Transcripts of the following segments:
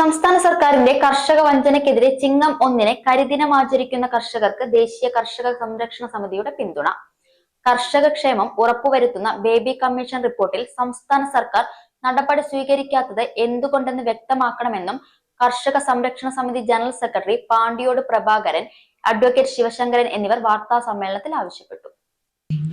സംസ്ഥാന സർക്കാരിന്റെ കർഷക വഞ്ചനയ്ക്കെതിരെ ചിങ്ങം 1 കരിദിനം ആചരിക്കുന്ന കർഷകർക്ക് ദേശീയ കർഷക സംരക്ഷണ സമിതിയുടെ പിന്തുണ. കർഷക ക്ഷേമം ഉറപ്പുവരുത്തുന്ന ബേബി കമ്മീഷൻ റിപ്പോർട്ടിൽ സംസ്ഥാന സർക്കാർ നടപടി സ്വീകരിക്കാത്തത് എന്തുകൊണ്ടെന്ന് വ്യക്തമാക്കണമെന്നും കർഷക സംരക്ഷണ സമിതി ജനറൽ സെക്രട്ടറി പാണ്ടിയോട് പ്രഭാകരൻ, അഡ്വക്കേറ്റ് ശിവശങ്കരൻ എന്നിവർ വാർത്താ സമ്മേളനത്തിൽ ആവശ്യപ്പെട്ടു.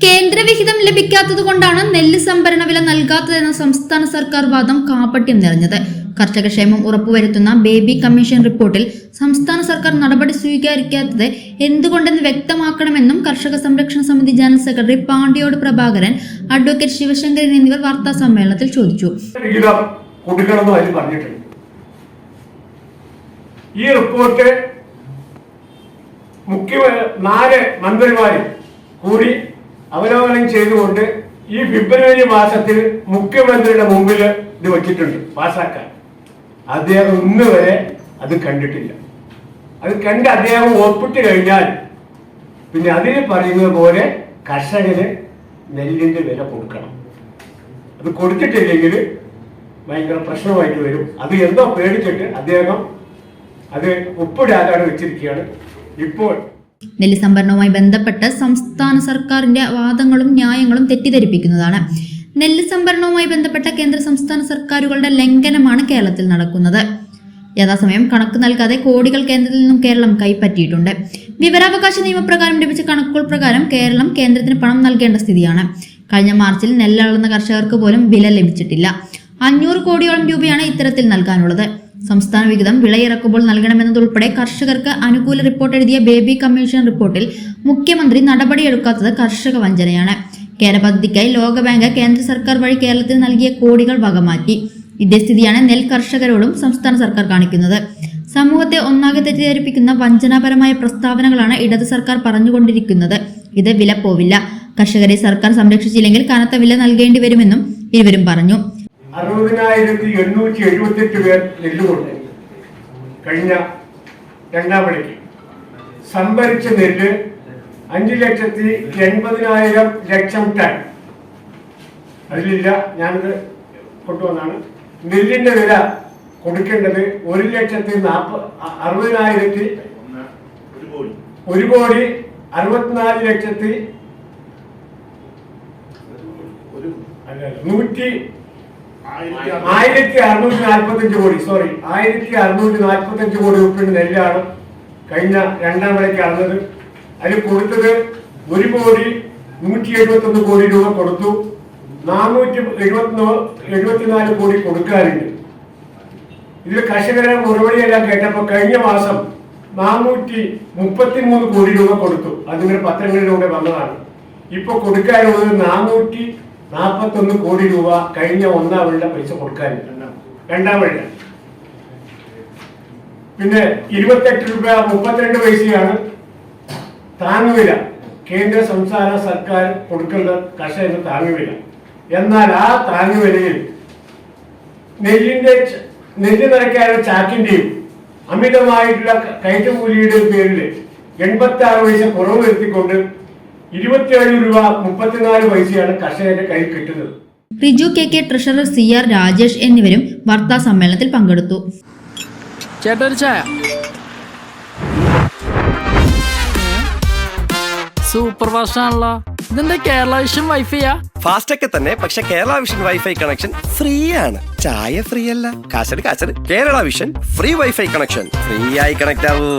കേന്ദ്രവിഹിതം ലഭിക്കാത്തതുകൊണ്ടാണ് നെല്ല് സംഭരണ വില നൽകാത്തതെന്ന സംസ്ഥാന സർക്കാർ വാദം കാപട്യം നിറഞ്ഞത്. കർഷകക്ഷേമം ഉറപ്പുവരുത്തുന്ന ബേബി കമ്മീഷൻ റിപ്പോർട്ടിൽ സംസ്ഥാന സർക്കാർ നടപടി സ്വീകരിക്കാത്തത് എന്തുകൊണ്ടെന്ന് വ്യക്തമാക്കണമെന്നും കർഷക സംരക്ഷണ സമിതി ജനറൽ സെക്രട്ടറി പാണ്ടിയോട് പ്രഭാകരൻ, അഡ്വക്കേറ്റ് ശിവശങ്കരൻ എന്നിവർ വാർത്താ സമ്മേളനത്തിൽ ചോദിച്ചു. ഈ റിപ്പോർട്ട് നാല് മന്ത്രിമാര് കൂടി അവലോകനം ചെയ്തുകൊണ്ട് ഈ ഫെബ്രുവരി മാസത്തിൽ മുഖ്യമന്ത്രിയുടെ മുമ്പിൽ ഇത് വച്ചിട്ടുണ്ട് പാസ്സാക്കാൻ. അദ്ദേഹം ഇന്ന് വരെ അത് കണ്ടിട്ടില്ല. അത് കണ്ട് അദ്ദേഹം ഒപ്പിട്ട് കഴിഞ്ഞാൽ പിന്നെ അതിന് പറയുന്നത് പോലെ കർഷകന് നെല്ലിന്റെ വില കൊടുക്കണം. അത് കൊടുത്തിട്ടില്ലെങ്കിൽ ഭയങ്കര പ്രശ്നമായിട്ട് വരും. അത് എന്തോ പേടിച്ചിട്ട് അദ്ദേഹം അത് ഒപ്പിടാതാണ് വെച്ചിരിക്കുകയാണ്. ഇപ്പോൾ നെല്ല് സംഭരണവുമായി ബന്ധപ്പെട്ട് സംസ്ഥാന സർക്കാരിന്റെ വാദങ്ങളും ന്യായങ്ങളും തെറ്റിദ്ധരിപ്പിക്കുന്നതാണ്. നെല്ല് സംഭരണവുമായി ബന്ധപ്പെട്ട കേന്ദ്ര സംസ്ഥാന സർക്കാരുകളുടെ ലംഘനമാണ് കേരളത്തിൽ നടക്കുന്നത്. യഥാസമയം കണക്ക് നൽകാതെ കോടികൾ കേന്ദ്രത്തിൽ നിന്നും കേരളം കൈപ്പറ്റിയിട്ടുണ്ട്. വിവരാവകാശ നിയമപ്രകാരം ലഭിച്ച കണക്കുകൾ പ്രകാരം കേരളം കേന്ദ്രത്തിന് പണം നൽകേണ്ട സ്ഥിതിയാണ്. കഴിഞ്ഞ മാർച്ചിൽ നെല്ലളന്ന കർഷകർക്ക് പോലും വില ലഭിച്ചിട്ടില്ല. 500 കോടിയോളം രൂപയാണ് ഇത്തരത്തിൽ നൽകാനുള്ളത്. സംസ്ഥാന വിഹിതം വിളയിറക്കുമ്പോൾ നൽകണമെന്നതുൾപ്പെടെ കർഷകർക്ക് അനുകൂല റിപ്പോർട്ട് എഴുതിയ ബേബി കമ്മീഷൻ റിപ്പോർട്ടിൽ മുഖ്യമന്ത്രി നടപടിയെടുക്കാത്തത് കർഷക വഞ്ചനയാണ്. കേരള പദ്ധതിക്കായി ലോകബാങ്ക് കേന്ദ്ര സർക്കാർ വഴി കേരളത്തിന് നൽകിയ കോടികൾ വകമാറ്റി. ഇതേ സ്ഥിതിയാണ് നെൽ കർഷകരോടും സംസ്ഥാന സർക്കാർ കാണിക്കുന്നത്. സമൂഹത്തെ ഒന്നാകെ തെറ്റിദ്ധരിപ്പിക്കുന്ന വഞ്ചനാപരമായ പ്രസ്താവനകളാണ് ഇടത് സർക്കാർ പറഞ്ഞുകൊണ്ടിരിക്കുന്നത്. ഇത് വില പോവില്ല. കർഷകരെ സർക്കാർ സംരക്ഷിച്ചില്ലെങ്കിൽ കനത്ത വില നൽകേണ്ടി വരുമെന്നും ഇരുവരും പറഞ്ഞു. 60,878 പേർ നെല്ലുകൊണ്ട് കഴിഞ്ഞ രണ്ടാം വിളയ്ക്ക് സംഭരിച്ച നെല്ല് 5,80,000 ടൺ. അതിലില്ല, ഞാനത് കൊണ്ടുവന്നാണ്. നെല്ലിന്റെ വില കൊടുക്കേണ്ടത് 1,60,000 1,645 കോടി രൂപയുടെ നെല്ലാണ് കഴിഞ്ഞ രണ്ടാം വിളയ്ക്ക് അളന്നത്. അതിൽ കൊടുത്തത് 1,171 കോടി രൂപ കൊടുത്തു. 474 കോടി കൊടുക്കാറുണ്ട്. ഇതിൽ കർഷകരെ മറുപടിയെല്ലാം കേട്ടപ്പോൾ കഴിഞ്ഞ മാസം 433 കോടി രൂപ കൊടുത്തു. അതിങ്ങനെ പത്രങ്ങളിലൂടെ വന്നതാണ്. ഇപ്പൊ കൊടുക്കാനുള്ളത് 441 കോടി രൂപ കഴിഞ്ഞ ഒന്നാം വിളയുടെ പൈസ കൊടുക്കാനില്ല. രണ്ടാം വിള പിന്നെ 28 രൂപ 32 പൈസയാണ് താങ്ങുവില. കേന്ദ്ര സംസ്ഥാന സർക്കാർ കൊടുക്കുന്ന കർഷകന് താങ്ങുവില. എന്നാൽ ആ താങ്ങുവിലയിൽ നെല്ല് നിറയ്ക്കാനുള്ള ചാക്കിന്റെയും അമിതമായിട്ടുള്ള കയറ്റുകൂലിയുടെ പേരിൽ 86 പൈസ കുറവ് വരുത്തിക്കൊണ്ട് 27 രൂപ 34 പൈസയാണ് കർഷകന്റെ കയ്യിൽ കിട്ടുന്നത്. Riju K, treasurer CR Rajesh എന്നിവരും വാർത്താ സമ്മേളനത്തിൽ പങ്കെടുത്തു. സൂപ്പർ ഫാസ്റ്റ് ആണല്ലോ. ഇതിന്റെ കേരള വിഷൻ വൈഫൈയാ? ഫാസ്റ്റ് ഒക്കെ തന്നെ, പക്ഷെ Kerala Vision wifi connection free ആണ്. ചായ ഫ്രീ അല്ല, കാശട്. Kerala Vision free wifi connection. Free ആയി കണക്ട് ആവൂ.